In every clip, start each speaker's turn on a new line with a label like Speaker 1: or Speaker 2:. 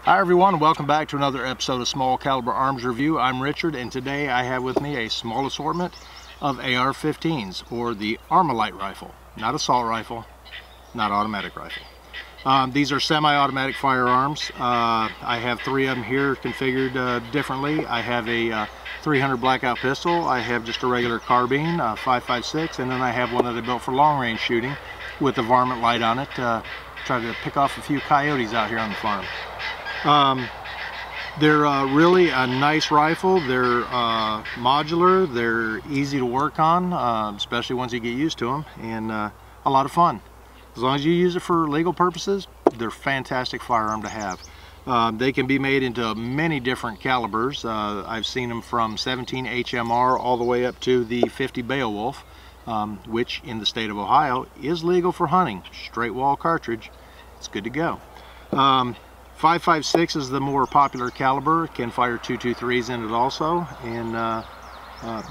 Speaker 1: Hi everyone, welcome back to another episode of Small Caliber Arms Review. I'm Richard, and today I have with me a small assortment of AR-15s, or the Armalite rifle. Not assault rifle, not automatic rifle. These are semi-automatic firearms. I have three of them here configured differently. I have a 300 Blackout pistol, I have just a regular carbine, 5.56, and then I have one that I built for long range shooting with a varmint light on it. Try to pick off a few coyotes out here on the farm. They're really a nice rifle. They're modular, they're easy to work on, especially once you get used to them, and a lot of fun. As long as you use it for legal purposes, they're a fantastic firearm to have. They can be made into many different calibers. I've seen them from 17 HMR all the way up to the 50 Beowulf, which in the state of Ohio is legal for hunting. Straight wall cartridge, it's good to go. 5.56 is the more popular caliber. It can fire 223s in it also, and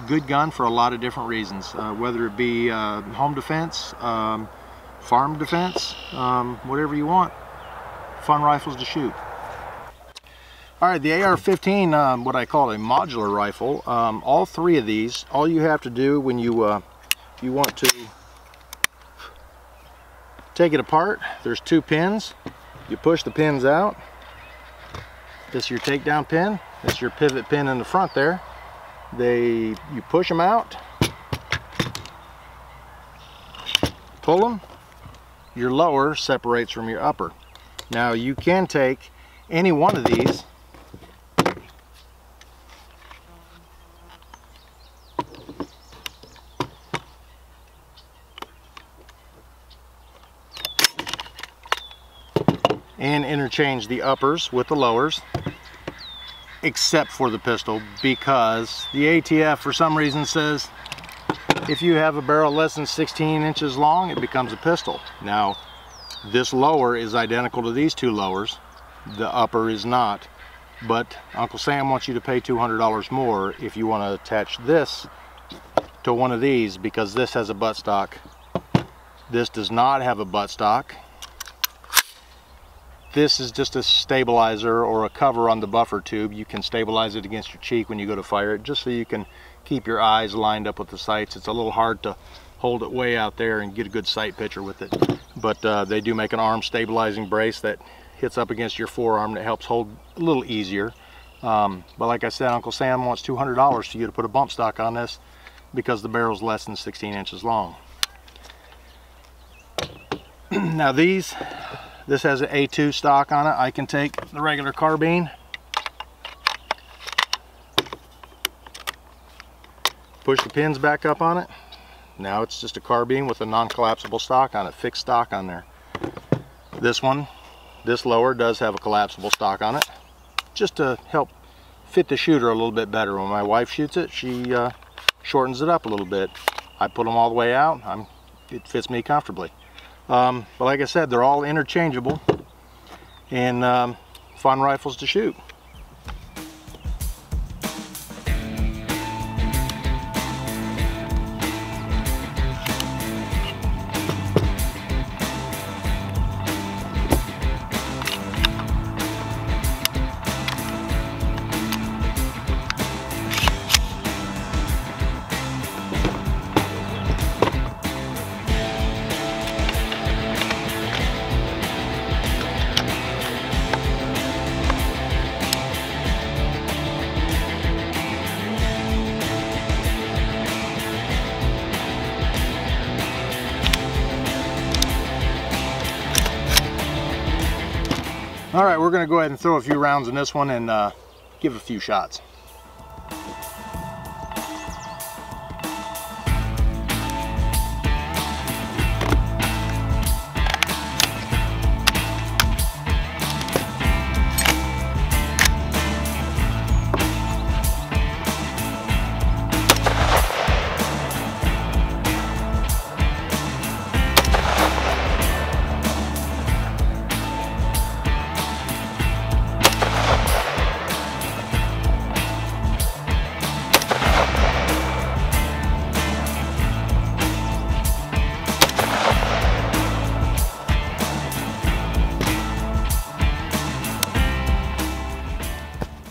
Speaker 1: good gun for a lot of different reasons, whether it be home defense, farm defense, whatever you want. Fun rifles to shoot. Alright, the AR-15, what I call a modular rifle, all three of these, all you have to do when you want to take it apart, there's two pins. You push the pins out. This is your takedown pin. This is your pivot pin in the front there. You push them out, pull them. Your lower separates from your upper. Now you can take any one of these and interchange the uppers with the lowers, except for the pistol, because the ATF for some reason says if you have a barrel less than 16 inches long, it becomes a pistol. Now this lower is identical to these two lowers, the upper is not, but Uncle Sam wants you to pay $200 more if you want to attach this to one of these, because this has a buttstock. This does not have a buttstock. This is just a stabilizer or a cover on the buffer tube. You can stabilize it against your cheek when you go to fire it, just so you can keep your eyes lined up with the sights. It's a little hard to hold it way out there and get a good sight picture with it, but they do make an arm stabilizing brace that hits up against your forearm that helps hold a little easier. But like I said, Uncle Sam wants $200 for you to put a bump stock on this because the barrel's less than 16 inches long. Now this has an A2 stock on it. I can take the regular carbine, push the pins back up on it. Now it's just a carbine with a non-collapsible stock on it, fixed stock on there. This one, this lower does have a collapsible stock on it, just to help fit the shooter a little bit better. When my wife shoots it, she shortens it up a little bit. I put them all the way out, it fits me comfortably. But like I said, they're all interchangeable and fun rifles to shoot. All right, we're going to go ahead and throw a few rounds in this one and give a few shots.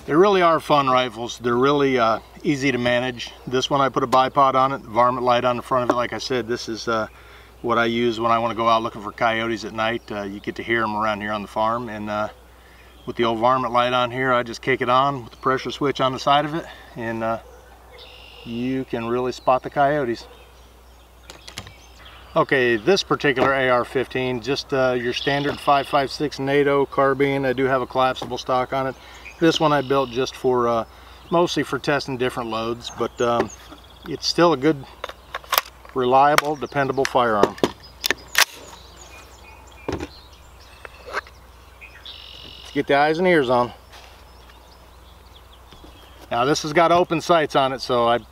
Speaker 1: They really are fun rifles. They're really easy to manage. This one I put a bipod on it, varmint light on the front of it. Like I said, this is what I use when I want to go out looking for coyotes at night. You get to hear them around here on the farm, and with the old varmint light on here, I just kick it on with the pressure switch on the side of it, and you can really spot the coyotes. Okay, this particular AR15, just your standard 5.56 NATO carbine. I do have a collapsible stock on it. This one I built just for mostly for testing different loads, but it's still a good, reliable, dependable firearm. Let's get the eyes and ears on. Now this has got open sights on it, so I'm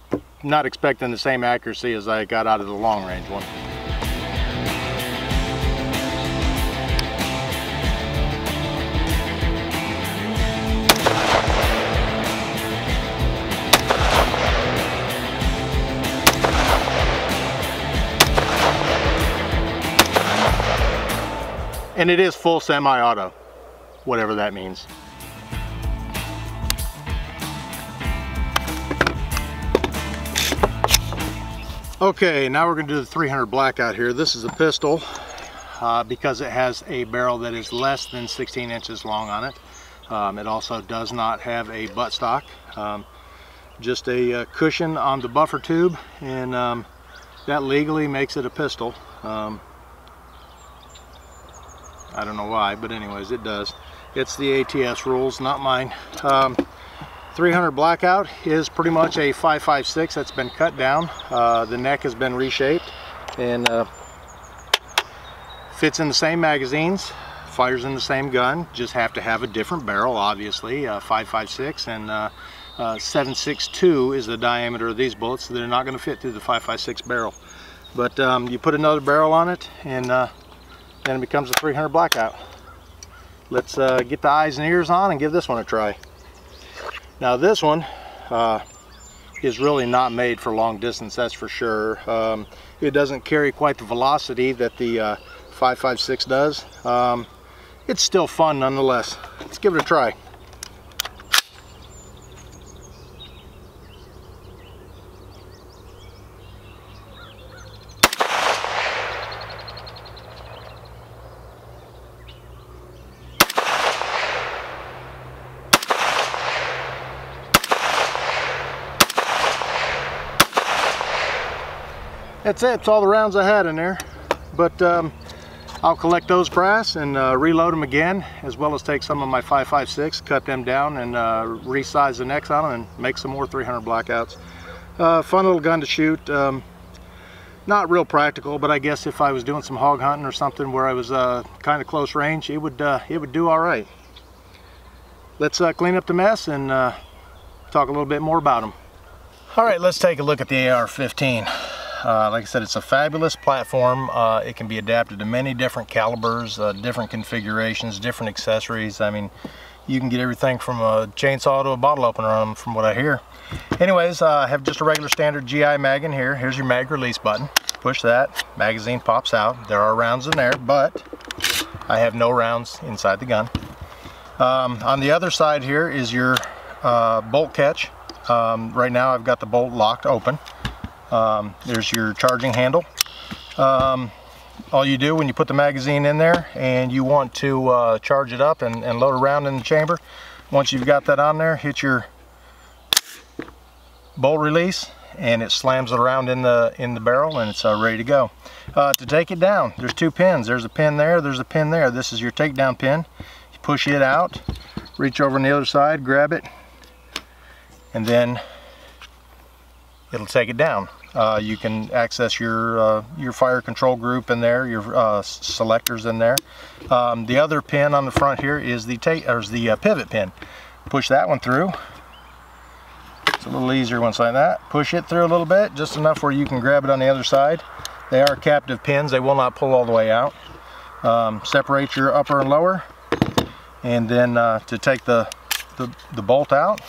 Speaker 1: not expecting the same accuracy as I got out of the long range one. And it is full semi-auto, whatever that means. Okay, now we're going to do the 300 Blackout here. This is a pistol because it has a barrel that is less than 16 inches long on it. It also does not have a buttstock, just a cushion on the buffer tube, and that legally makes it a pistol. I don't know why, but anyways, it does. It's the ATS rules, not mine. 300 Blackout is pretty much a 5.56 that's been cut down. The neck has been reshaped and fits in the same magazines, fires in the same gun, just have to have a different barrel, obviously. 5.56 and 7.62 is the diameter of these bullets, so they're not going to fit through the 5.56 barrel. But you put another barrel on it, and then it becomes a 300 Blackout. Let's get the eyes and ears on and give this one a try. Now this one is really not made for long distance, that's for sure. It doesn't carry quite the velocity that the 5.56 does. It's still fun nonetheless. Let's give it a try. That's it. It's all the rounds I had in there, but I'll collect those brass and reload them again, as well as take some of my 5.56, cut them down, and resize the necks on them and make some more 300 Blackouts. Fun little gun to shoot. Not real practical, but I guess if I was doing some hog hunting or something where I was kind of close range, it would do all right. Let's clean up the mess and talk a little bit more about them. All right, let's take a look at the AR15. Like I said, it's a fabulous platform. It can be adapted to many different calibers, different configurations, different accessories. I mean, you can get everything from a chainsaw to a bottle opener on them, from what I hear. Anyways, I have just a regular standard GI mag in here. Here's your mag release button. Push that, magazine pops out. There are rounds in there, but I have no rounds inside the gun. On the other side here is your bolt catch. Right now I've got the bolt locked open. There's your charging handle. All you do when you put the magazine in there and you want to charge it up and load a round in the chamber, once you've got that on there, hit your bolt release and it slams it around in the barrel, and it's ready to go. To take it down, there's two pins. There's a pin there, there's a pin there. This is your takedown pin. You push it out, reach over on the other side, grab it, and then it'll take it down. You can access your fire control group in there, your selectors in there. The other pin on the front here is the pivot pin. Push that one through. It's a little easier once like that. Push it through a little bit, just enough where you can grab it on the other side. They are captive pins, they will not pull all the way out. Separate your upper and lower, and then to take the bolt out,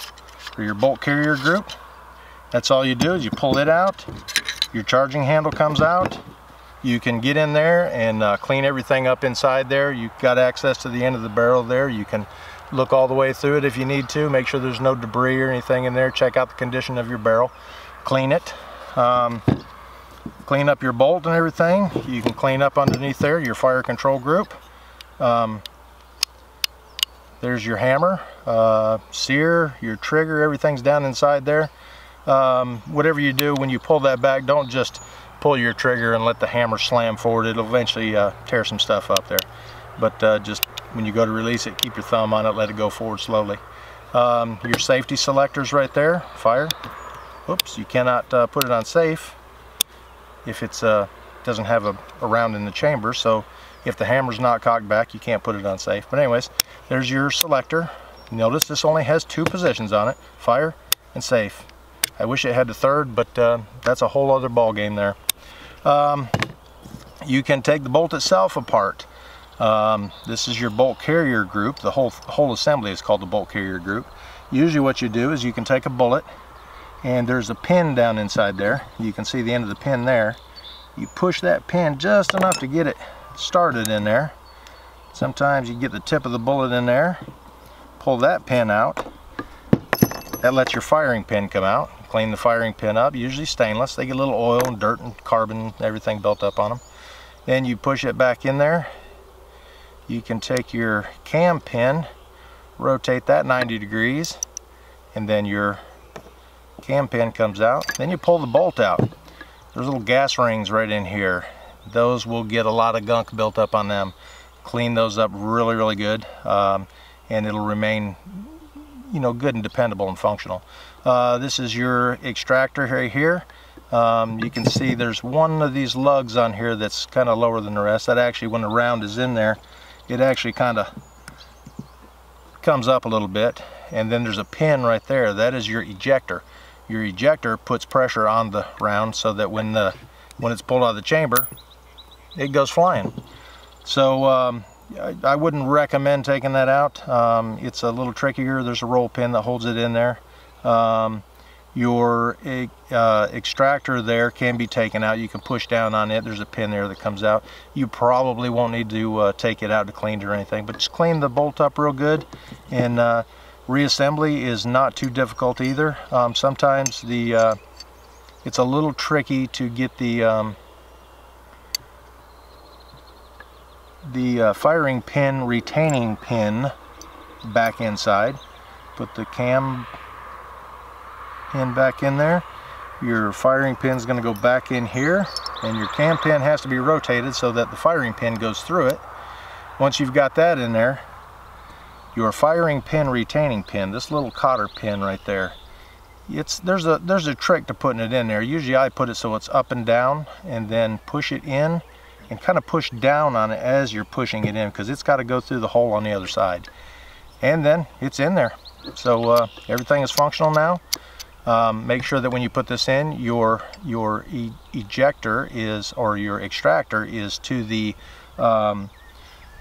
Speaker 1: or your bolt carrier group, that's all you do is you pull it out, your charging handle comes out, you can get in there and clean everything up inside there. You've got access to the end of the barrel there. You can Look all the way through it if you need to. Make sure there's no debris or anything in there. Check out the condition of your barrel. Clean it. Clean up your bolt and everything. You can clean up underneath there your fire control group. There's your hammer, S.C.A.R, your trigger, everything's down inside there. Whatever you do, when you pull that back, don't just pull your trigger and let the hammer slam forward. It'll eventually tear some stuff up there. But just when you go to release it, keep your thumb on it, let it go forward slowly. Your safety selectors right there, fire. Oops, you cannot put it on safe if it doesn't have a round in the chamber. So if the hammer's not cocked back, you can't put it on safe. But anyways, there's your selector. Notice this only has 2 positions on it, fire and safe. I wish it had the third, but that's a whole other ball game there. You can take the bolt itself apart. This is your bolt carrier group. The whole assembly is called the bolt carrier group. Usually what you do is you can take a bullet, and there's a pin down inside there. You can see the end of the pin there. You push that pin just enough to get it started in there. Sometimes you get the tip of the bullet in there, pull that pin out. That lets your firing pin come out. Clean the firing pin up, usually stainless. They get a little oil and dirt and carbon, everything built up on them. Then you push it back in there. You can take your cam pin, rotate that 90 degrees, and then your cam pin comes out. Then you pull the bolt out. There's little gas rings right in here. Those will get a lot of gunk built up on them. Clean those up really, really good, and it'll remain, you know, good and dependable and functional. This is your extractor right here. You can see there's one of these lugs on here that's kind of lower than the rest. That actually, when the round is in there, it actually kind of comes up a little bit. And then there's a pin right there. That is your ejector. Your ejector puts pressure on the round so that when it's pulled out of the chamber, it goes flying. So I wouldn't recommend taking that out. It's a little trickier. There's a roll pin that holds it in there. Your extractor there can be taken out. You can push down on it. There's a pin there that comes out. You probably won't need to take it out to clean it or anything, but just clean the bolt up real good. And reassembly is not too difficult either. Sometimes it's a little tricky to get the firing pin retaining pin back inside. Put the cam pin back in there. Your firing pin is going to go back in here, and your cam pin has to be rotated so that the firing pin goes through it. Once you've got that in there, your firing pin retaining pin, this little cotter pin right there, there's a trick to putting it in there. Usually I put it so it's up and down, and then push it in and kind of push down on it as you're pushing it in, because it's got to go through the hole on the other side. And then it's in there. So everything is functional now. Make sure that when you put this in, your ejector is, or your extractor is to the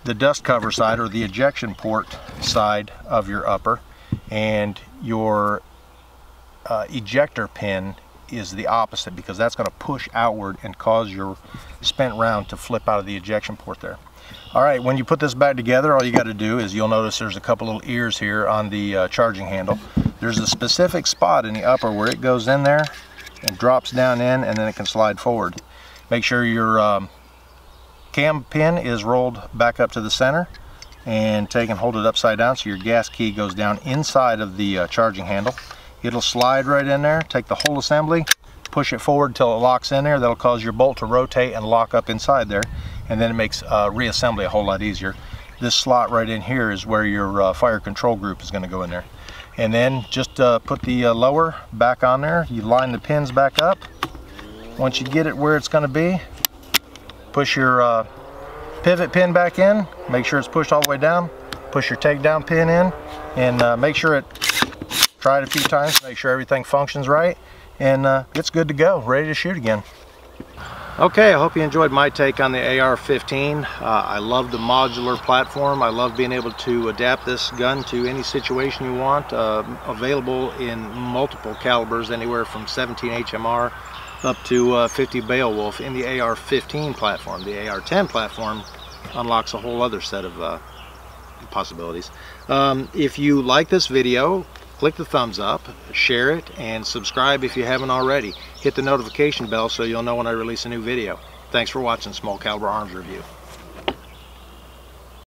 Speaker 1: dust cover side, or the ejection port side of your upper, and your ejector pin is the opposite, because that's going to push outward and cause your spent round to flip out of the ejection port there. Alright, when you put this back together, all you got to do is, you'll notice there's a couple little ears here on the charging handle. There's a specific spot in the upper where it goes in there and drops down in, and then it can slide forward. Make sure your cam pin is rolled back up to the center, and take and hold it upside down so your gas key goes down inside of the charging handle. It'll slide right in there. Take the whole assembly, push it forward until it locks in there. That'll cause your bolt to rotate and lock up inside there, and then it makes reassembly a whole lot easier. This slot right in here is where your fire control group is going to go in there. And then just put the lower back on there. You line the pins back up. Once you get it where it's going to be, push your pivot pin back in. Make sure it's pushed all the way down. Push your takedown pin in, and make sure try it a few times, make sure everything functions right, and it's good to go, ready to shoot again. Okay, I hope you enjoyed my take on the AR15. I love the modular platform. I love being able to adapt this gun to any situation you want. Available in multiple calibers, anywhere from 17 HMR up to 50 Beowulf in the AR15 platform. The AR10 platform unlocks a whole other set of possibilities. If you like this video, click the thumbs up, share it, and subscribe if you haven't already. Hit the notification bell so you'll know when I release a new video. Thanks for watching Small Caliber Arms Review.